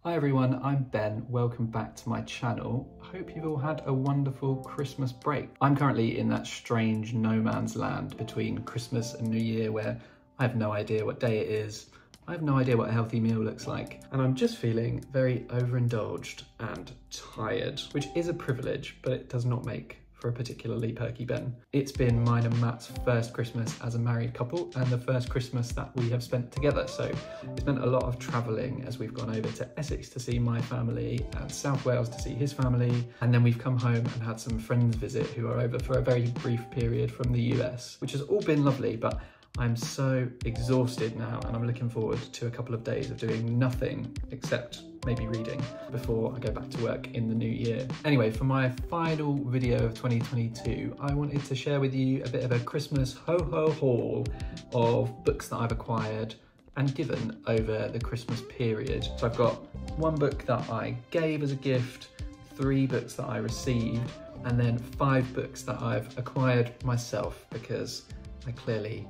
Hi everyone, I'm Ben. Welcome back to my channel. I hope you've all had a wonderful Christmas break. I'm currently in that strange no man's land between Christmas and New Year where I have no idea what day it is. I have no idea what a healthy meal looks like. And I'm just feeling very overindulged and tired, which is a privilege, but it does not make for a particularly perky Ben. It's been mine and Matt's first Christmas as a married couple and the first Christmas that we have spent together. So it's meant a lot of travelling as we've gone over to Essex to see my family and South Wales to see his family. And then we've come home and had some friends visit who are over for a very brief period from the US, which has all been lovely, but I'm so exhausted now and I'm looking forward to a couple of days of doing nothing except maybe reading before I go back to work in the new year. Anyway, for my final video of 2022, I wanted to share with you a bit of a Christmas ho-ho haul of books that I've acquired and given over the Christmas period. So I've got one book that I gave as a gift, 3 books that I received, and then 5 books that I've acquired myself because I clearly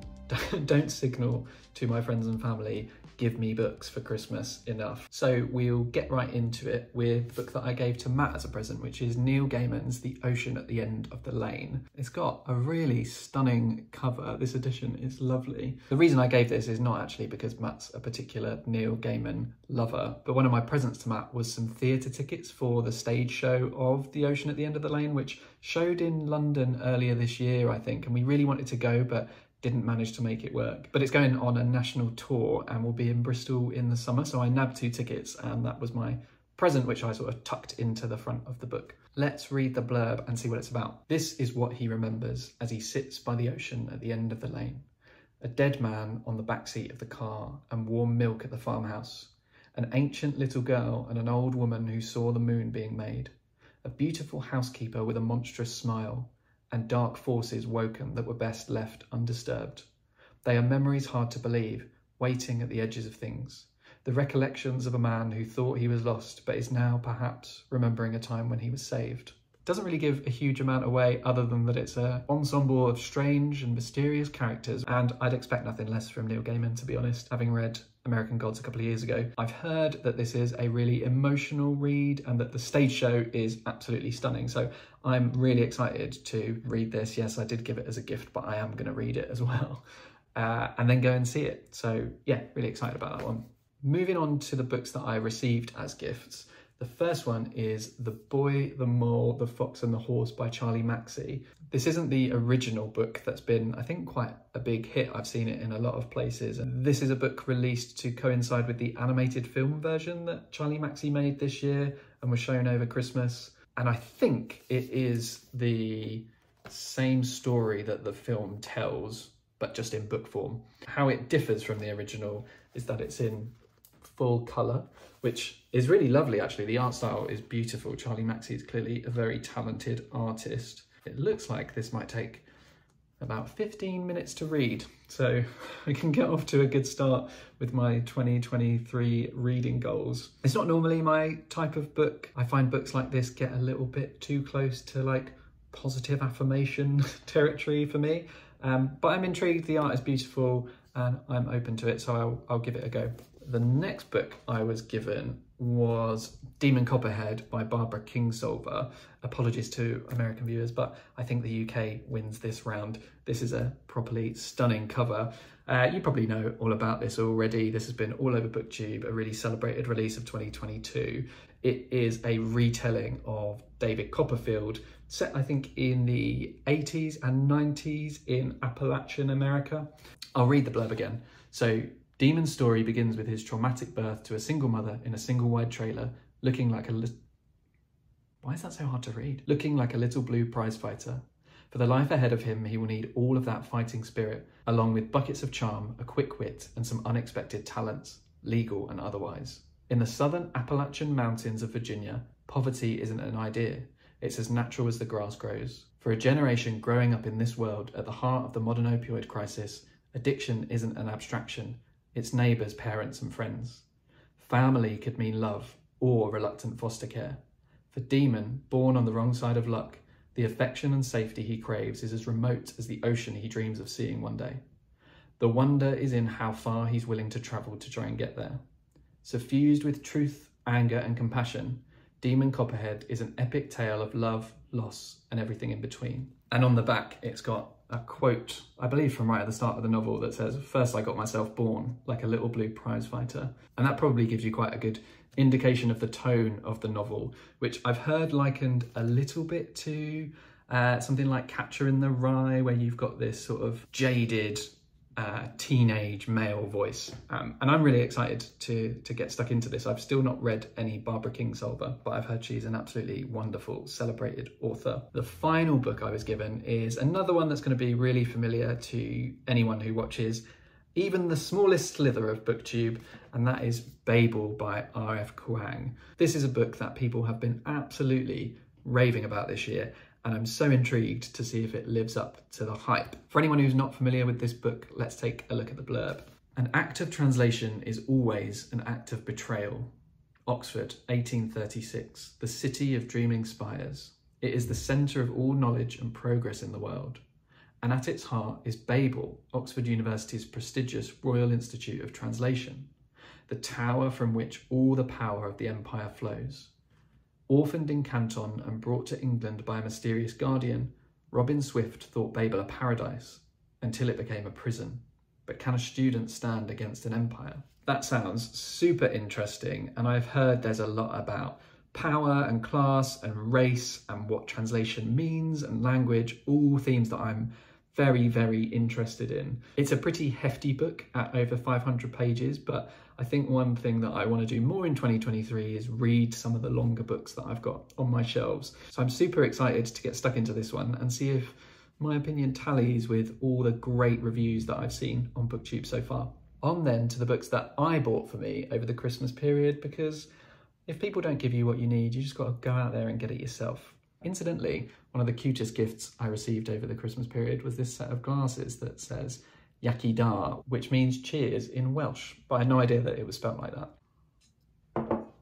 don't signal to my friends and family, give me books for Christmas enough. So we'll get right into it with the book that I gave to Matt as a present, which is Neil Gaiman's The Ocean at the End of the Lane. It's got a really stunning cover. This edition is lovely. The reason I gave this is not actually because Matt's a particular Neil Gaiman lover, but one of my presents to Matt was some theatre tickets for the stage show of The Ocean at the End of the Lane, which showed in London earlier this year, I think, and we really wanted to go, but didn't manage to make it work. But it's going on a national tour and will be in Bristol in the summer, so I nabbed 2 tickets and that was my present, which I sort of tucked into the front of the book. Let's read the blurb and see what it's about. This is what he remembers as he sits by the ocean at the end of the lane. A dead man on the backseat of the car and warm milk at the farmhouse. An ancient little girl and an old woman who saw the moon being made. A beautiful housekeeper with a monstrous smile. And dark forces woken that were best left undisturbed. They are memories hard to believe, waiting at the edges of things. The recollections of a man who thought he was lost, but is now perhaps remembering a time when he was saved. Doesn't really give a huge amount away other than that it's an ensemble of strange and mysterious characters, and I'd expect nothing less from Neil Gaiman, to be honest, having read American Gods a couple of years ago. I've heard that this is a really emotional read and that the stage show is absolutely stunning, so I'm really excited to read this. Yes, I did give it as a gift, but I am going to read it as well and then go and see it. So yeah, really excited about that one. Moving on to the books that I received as gifts. The first one is The Boy, the Mole, the Fox and the Horse by Charlie Mackesy. This isn't the original book that's been, I think, quite a big hit. I've seen it in a lot of places. This is a book released to coincide with the animated film version that Charlie Mackesy made this year and was shown over Christmas. And I think it is the same story that the film tells, but just in book form. How it differs from the original is that it's in full colour, which is really lovely actually. The art style is beautiful. Charlie Mackesy is clearly a very talented artist. It looks like this might take about 15 minutes to read, so I can get off to a good start with my 2023 reading goals. It's not normally my type of book. I find books like this get a little bit too close to like positive affirmation territory for me, but I'm intrigued. The art is beautiful and I'm open to it, so I'll give it a go. The next book I was given was Demon Copperhead by Barbara Kingsolver. Apologies to American viewers, but I think the UK wins this round. This is a properly stunning cover. You probably know all about this already. This has been all over BookTube, a really celebrated release of 2022. It is a retelling of David Copperfield, set I think in the 80s and 90s in Appalachian America. I'll read the blurb again. So, Demon's story begins with his traumatic birth to a single mother in a single wide trailer, looking like a Why is that so hard to read? Looking like a little blue prize fighter. For the life ahead of him, he will need all of that fighting spirit, along with buckets of charm, a quick wit, and some unexpected talents, legal and otherwise. In the southern Appalachian mountains of Virginia, poverty isn't an idea. It's as natural as the grass grows. For a generation growing up in this world at the heart of the modern opioid crisis, addiction isn't an abstraction. It's neighbours, parents and friends. Family could mean love or reluctant foster care. For Demon, born on the wrong side of luck, the affection and safety he craves is as remote as the ocean he dreams of seeing one day. The wonder is in how far he's willing to travel to try and get there. Suffused with truth anger and compassion, Demon Copperhead is an epic tale of love, loss, and everything in between. And on the back, it's got a quote, I believe from right at the start of the novel, that says, "First I got myself born, like a little blue prize fighter." And that probably gives you quite a good indication of the tone of the novel, which I've heard likened a little bit to something like Catcher in the Rye, where you've got this sort of jaded teenage male voice. And I'm really excited to get stuck into this. I've still not read any Barbara Kingsolver, but I've heard she's an absolutely wonderful, celebrated author. The final book I was given is another one that's going to be really familiar to anyone who watches even the smallest slither of BookTube, and that is Babel by R.F. Kuang. This is a book that people have been absolutely raving about this year, and I'm so intrigued to see if it lives up to the hype. For anyone who's not familiar with this book, let's take a look at the blurb. "An act of translation is always an act of betrayal." Oxford, 1836, the city of dreaming spires. It is the centre of all knowledge and progress in the world. And at its heart is Babel, Oxford University's prestigious Royal Institute of Translation, the tower from which all the power of the empire flows. Orphaned in Canton and brought to England by a mysterious guardian, Robin Swift thought Babel a paradise until it became a prison. But can a student stand against an empire? That sounds super interesting, and I've heard there's a lot about power and class and race and what translation means and language, all themes that I'm very, very interested in. It's a pretty hefty book at over 500 pages, but I think one thing that I want to do more in 2023 is read some of the longer books that I've got on my shelves. So I'm super excited to get stuck into this one and see if my opinion tallies with all the great reviews that I've seen on BookTube so far. On then to the books that I bought for me over the Christmas period, because if people don't give you what you need, you just got to go out there and get it yourself. Incidentally, one of the cutest gifts I received over the Christmas period was this set of glasses that says Yaki Da, which means cheers in Welsh, but I had no idea that it was spelt like that.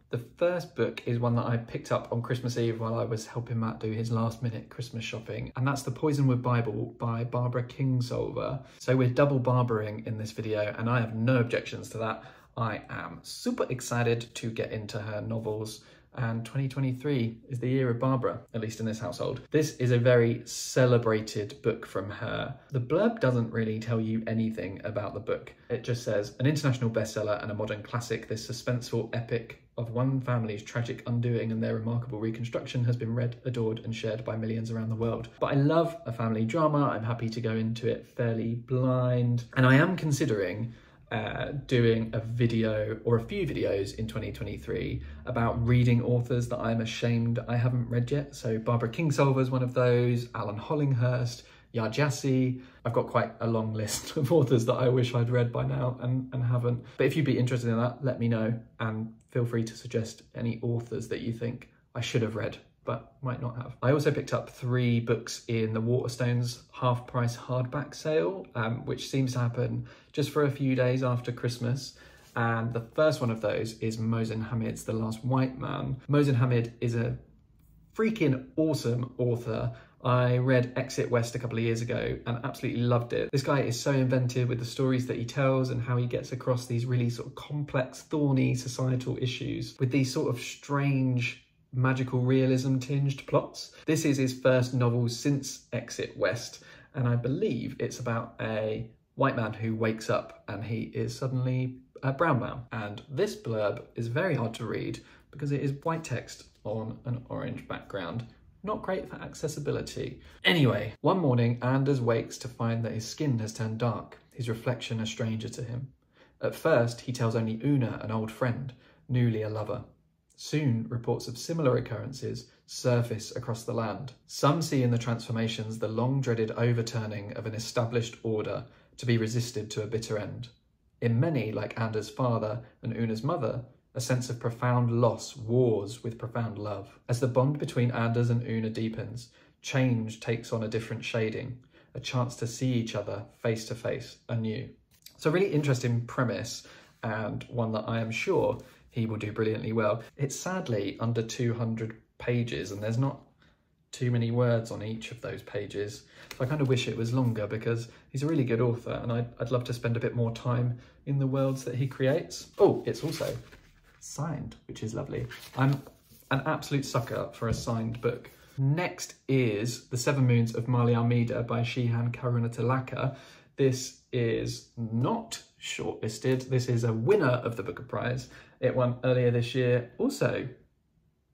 The first book is one that I picked up on Christmas Eve while I was helping Matt do his last minute Christmas shopping, and that's the Poisonwood Bible by Barbara Kingsolver. So we're double barbering in this video, and I have no objections to that. I am super excited to get into her novels, and 2023 is the year of Barbara, at least in this household. This is a very celebrated book from her. The blurb doesn't really tell you anything about the book. It just says, an international bestseller and a modern classic, this suspenseful epic of one family's tragic undoing and their remarkable reconstruction has been read, adored and shared by millions around the world. But I love a family drama. I'm happy to go into it fairly blind, and I am considering doing a video or a few videos in 2023 about reading authors that I'm ashamed I haven't read yet. So Barbara Kingsolver is one of those, Alan Hollinghurst, Yaa Gyasi. I've got quite a long list of authors that I wish I'd read by now and haven't. But if you'd be interested in that, let me know, and feel free to suggest any authors that you think I should have read but might not have. I also picked up 3 books in the Waterstones half-price hardback sale, which seems to happen just for a few days after Christmas. And the first one of those is Mohsin Hamid's The Last White Man. Mohsin Hamid is a freaking awesome author. I read Exit West a couple of years ago and absolutely loved it. This guy is so inventive with the stories that he tells and how he gets across these really sort of complex, thorny societal issues with these sort of strange magical realism tinged plots. This is his first novel since Exit West, and I believe it's about a white man who wakes up and he is suddenly a brown man. And this blurb is very hard to read because it is white text on an orange background. Not great for accessibility. Anyway, one morning Anders wakes to find that his skin has turned dark, his reflection a stranger to him. At first he tells only Una, an old friend, newly a lover. Soon, reports of similar occurrences surface across the land. Some see in the transformations the long-dreaded overturning of an established order to be resisted to a bitter end. In many, like Anders' father and Una's mother, a sense of profound loss wars with profound love. As the bond between Anders and Una deepens, change takes on a different shading, a chance to see each other face to face anew. So a really interesting premise, and one that I am sure he will do brilliantly well. It's sadly under 200 pages and there's not too many words on each of those pages. So I kind of wish it was longer because he's a really good author and I'd love to spend a bit more time in the worlds that he creates. Oh, it's also signed, which is lovely. I'm an absolute sucker for a signed book. Next is The Seven Moons of Maali Almeida by Shehan Karunatilaka. This is not shortlisted. This is a winner of the Booker Prize. It won earlier this year. Also,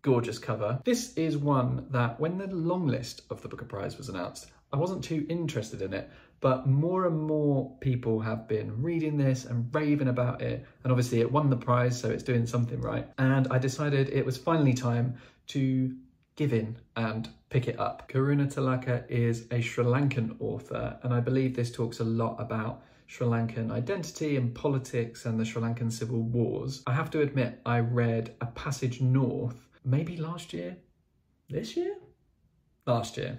gorgeous cover. This is one that when the long list of the Booker Prize was announced, I wasn't too interested in it, but more and more people have been reading this and raving about it. And obviously it won the prize, so it's doing something right. And I decided it was finally time to give in and pick it up. Karunatilaka is a Sri Lankan author, and I believe this talks a lot about Sri Lankan identity and politics and the Sri Lankan civil wars. I have to admit, I read A Passage North, maybe last year? This year? Last year.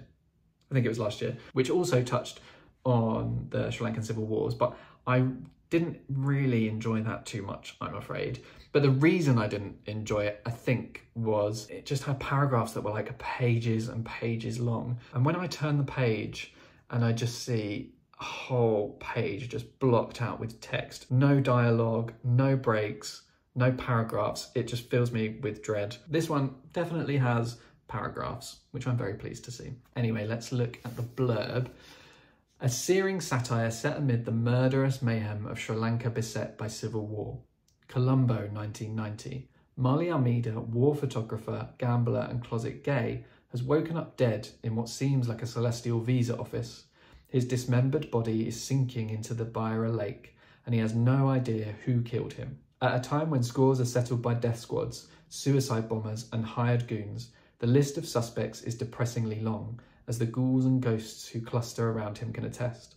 I think it was last year, which also touched on the Sri Lankan civil wars, but I didn't really enjoy that too much, I'm afraid. But the reason I didn't enjoy it, I think, was it just had paragraphs that were like pages and pages long. And when I turn the page and I just see a whole page just blocked out with text, no dialogue, no breaks, no paragraphs, it just fills me with dread. This one definitely has paragraphs, which I'm very pleased to see. Anyway, let's look at the blurb. A searing satire set amid the murderous mayhem of Sri Lanka beset by civil war. Colombo, 1990. Maali Amida, war photographer, gambler and closet gay, has woken up dead in what seems like a celestial visa office. His dismembered body is sinking into the Baira Lake, and he has no idea who killed him. At a time when scores are settled by death squads, suicide bombers and hired goons, the list of suspects is depressingly long, as the ghouls and ghosts who cluster around him can attest.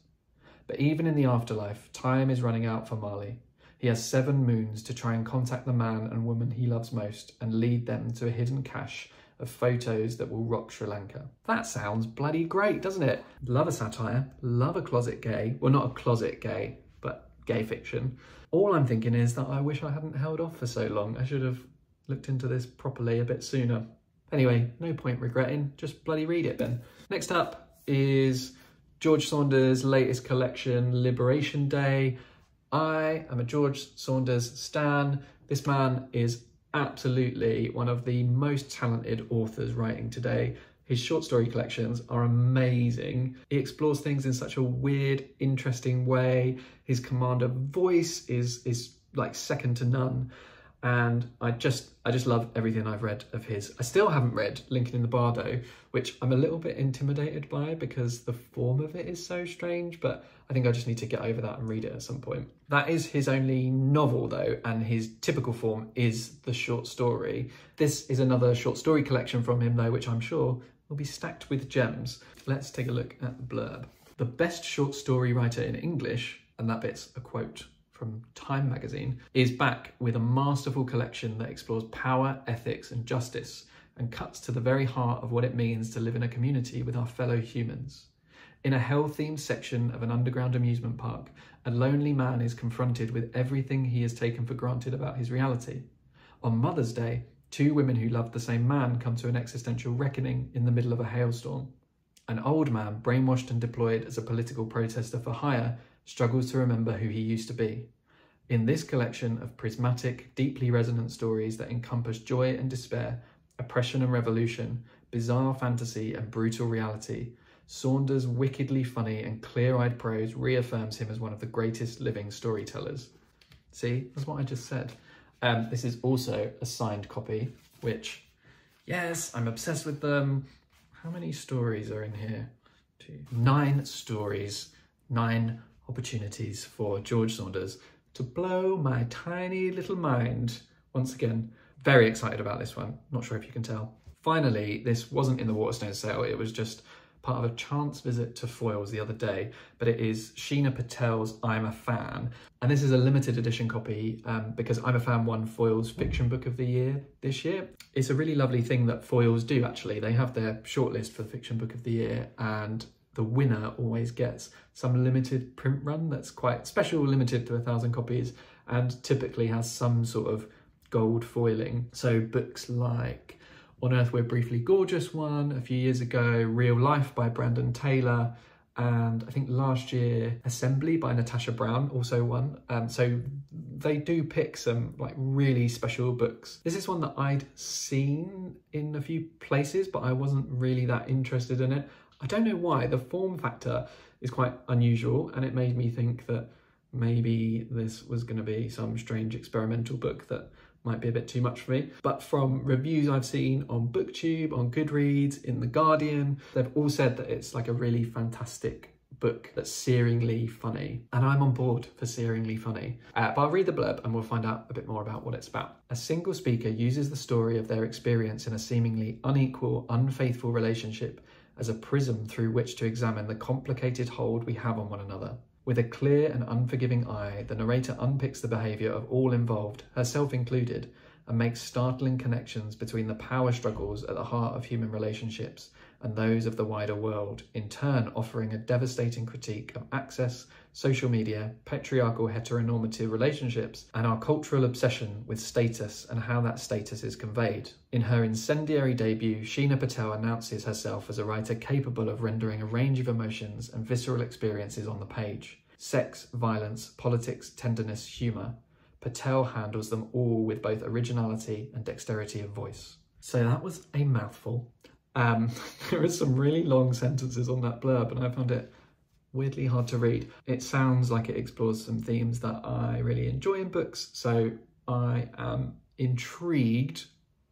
But even in the afterlife, time is running out for Maali. He has 7 moons to try and contact the man and woman he loves most and lead them to a hidden cache of photos that will rock Sri Lanka. That sounds bloody great, doesn't it? Love a satire, love a closet gay. Well, not a closet gay, but gay fiction. All I'm thinking is that I wish I hadn't held off for so long. I should have looked into this properly a bit sooner. Anyway, no point regretting, just bloody read it then. Next up is George Saunders' latest collection, Liberation Day. I am a George Saunders stan. This man is absolutely one of the most talented authors writing today. His short story collections are amazing. He explores things in such a weird, interesting way. His command of voice is like second to none. And I just love everything I've read of his. I still haven't read Lincoln in the Bardo, which I'm a little bit intimidated by because the form of it is so strange, but I think I just need to get over that and read it at some point. That is his only novel though, and his typical form is the short story. This is another short story collection from him though, which I'm sure will be stacked with gems. Let's take a look at the blurb. The best short story writer in English, and that bit's a quote from Time magazine, is back with a masterful collection that explores power, ethics and justice and cuts to the very heart of what it means to live in a community with our fellow humans. In a hell-themed section of an underground amusement park, a lonely man is confronted with everything he has taken for granted about his reality. On Mother's Day, 2 women who love the same man come to an existential reckoning in the middle of a hailstorm. An old man, brainwashed and deployed as a political protester for hire, struggles to remember who he used to be. In this collection of prismatic, deeply resonant stories that encompass joy and despair, oppression and revolution, bizarre fantasy and brutal reality, Saunders' wickedly funny and clear-eyed prose reaffirms him as one of the greatest living storytellers. See, that's what I just said. This is also a signed copy, which, yes, I'm obsessed with them. How many stories are in here? 9 stories, 9 opportunities for George Saunders to blow my tiny little mind. Once again, very excited about this one. Not sure if you can tell. Finally, this wasn't in the Waterstones sale. It was just part of a chance visit to Foyles the other day, but it is Sheena Patel's I'm a Fan. And this is a limited edition copy because I'm a Fan won Foyles Fiction Book of the Year this year. It's a really lovely thing that Foyles do actually. They have their shortlist for the Fiction Book of the Year, and the winner always gets some limited print run that's quite special, limited to 1,000 copies, and typically has some sort of gold foiling. So books like On Earth We're Briefly Gorgeous won a few years ago, Real Life by Brandon Taylor, and I think last year Assembly by Natasha Brown also won. So they do pick some like really special books. This is one that I'd seen in a few places, but I wasn't really that interested in it. I don't know why. The form factor is quite unusual, and it made me think that maybe this was going to be some strange experimental book that might be a bit too much for me. But from reviews I've seen on BookTube, on Goodreads, in The Guardian, they've all said that it's like a really fantastic book that's searingly funny. And I'm on board for searingly funny. But I'll read the blurb and we'll find out a bit more about what it's about. A single speaker uses the story of their experience in a seemingly unequal, unfaithful relationship as a prism through which to examine the complicated hold we have on one another. With a clear and unforgiving eye, the narrator unpicks the behaviour of all involved, herself included, and makes startling connections between the power struggles at the heart of human relationships and those of the wider world, in turn offering a devastating critique of access, social media, patriarchal heteronormative relationships, and our cultural obsession with status and how that status is conveyed. In her incendiary debut, Sheena Patel announces herself as a writer capable of rendering a range of emotions and visceral experiences on the page. Sex, violence, politics, tenderness, humour. Patel handles them all with both originality and dexterity of voice. So that was a mouthful. There are some really long sentences on that blurb, and I found it weirdly hard to read. It sounds like it explores some themes that I really enjoy in books, so I am intrigued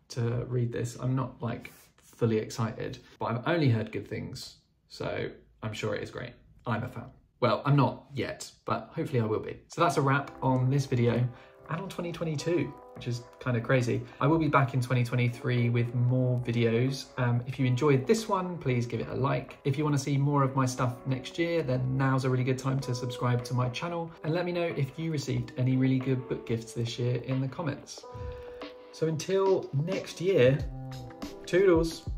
to read this. I'm not like fully excited, but I've only heard good things, so I'm sure it is great. I'm a fan. Well, I'm not yet, but hopefully I will be. So that's a wrap on this video and on 2022, which is kind of crazy. I will be back in 2023 with more videos. If you enjoyed this one, please give it a like. If you want to see more of my stuff next year, then now's a really good time to subscribe to my channel, and let me know if you received any really good book gifts this year in the comments. So until next year, toodles.